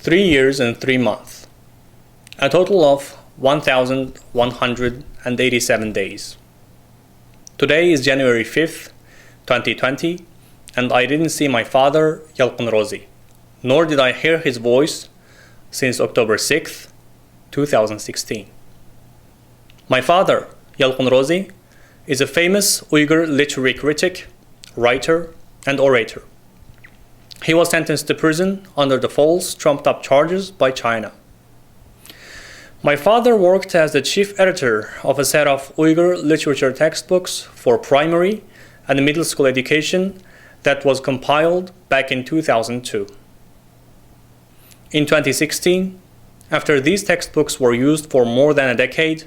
3 years and 3 months, a total of 1,187 days. Today is January 5th, 2020, and I didn't see my father, Yalqun Rozi, nor did I hear his voice since October 6th, 2016. My father, Yalqun Rozi, is a famous Uyghur literary critic, writer, and orator. He was sentenced to prison under the false, trumped-up charges by China. My father worked as the chief editor of a set of Uyghur literature textbooks for primary and middle school education that was compiled back in 2002. In 2016, after these textbooks were used for more than a decade,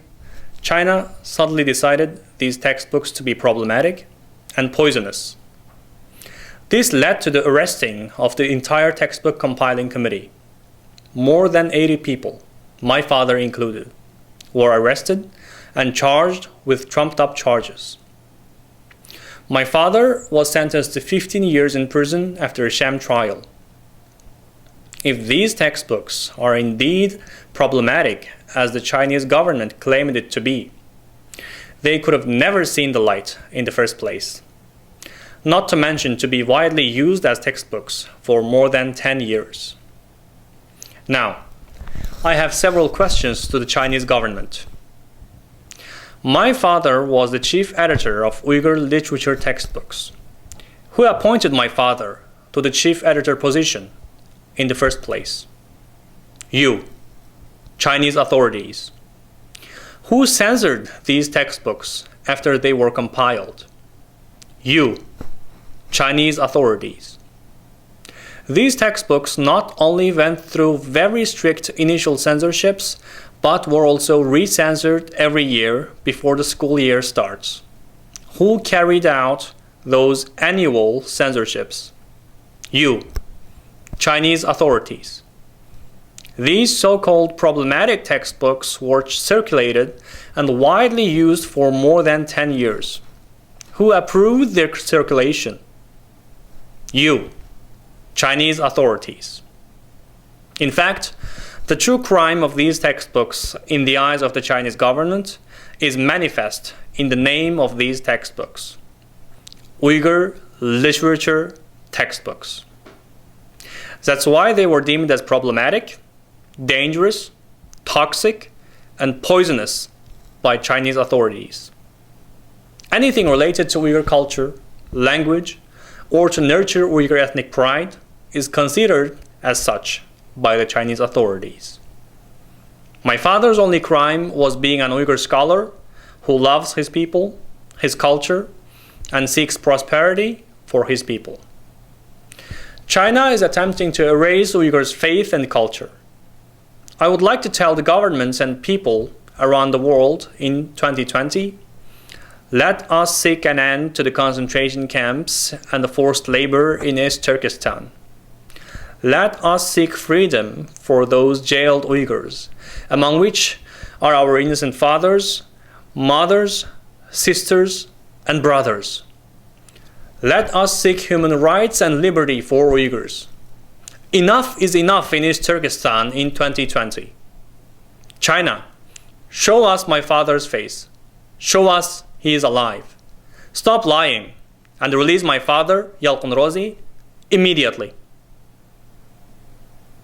China suddenly decided these textbooks to be problematic and poisonous. This led to the arresting of the entire textbook compiling committee. More than 80 people, my father included, were arrested and charged with trumped-up charges. My father was sentenced to 15 years in prison after a sham trial. If these textbooks are indeed problematic, as the Chinese government claimed it to be, they could have never seen the light in the first place, not to mention to be widely used as textbooks for more than 10 years. Now, I have several questions to the Chinese government. My father was the chief editor of Uyghur literature textbooks. Who appointed my father to the chief editor position in the first place? You, Chinese authorities. Who censored these textbooks after they were compiled? You, Chinese authorities. These textbooks not only went through very strict initial censorships, but were also recensored every year before the school year starts. Who carried out those annual censorships? You, Chinese authorities. These so-called problematic textbooks were circulated and widely used for more than 10 years. Who approved their circulation? You, Chinese authorities. In fact, the true crime of these textbooks in the eyes of the Chinese government is manifest in the name of these textbooks: Uyghur literature textbooks. That's why they were deemed as problematic, dangerous, toxic, and poisonous by Chinese authorities. Anything related to Uyghur culture, language, or to nurture Uyghur ethnic pride is considered as such by the Chinese authorities. My father's only crime was being an Uyghur scholar who loves his people, his culture, and seeks prosperity for his people. China is attempting to erase Uyghurs' faith and culture. I would like to tell the governments and people around the world in 2020, let us seek an end to the concentration camps and the forced labor in East Turkistan. Let us seek freedom for those jailed Uyghurs, among which are our innocent fathers, mothers, sisters, and brothers. Let us seek human rights and liberty for Uyghurs. Enough is enough in East Turkestan in 2020. China, show us my father's face. Show us he is alive. Stop lying and release my father, Yalqun Rozi, immediately.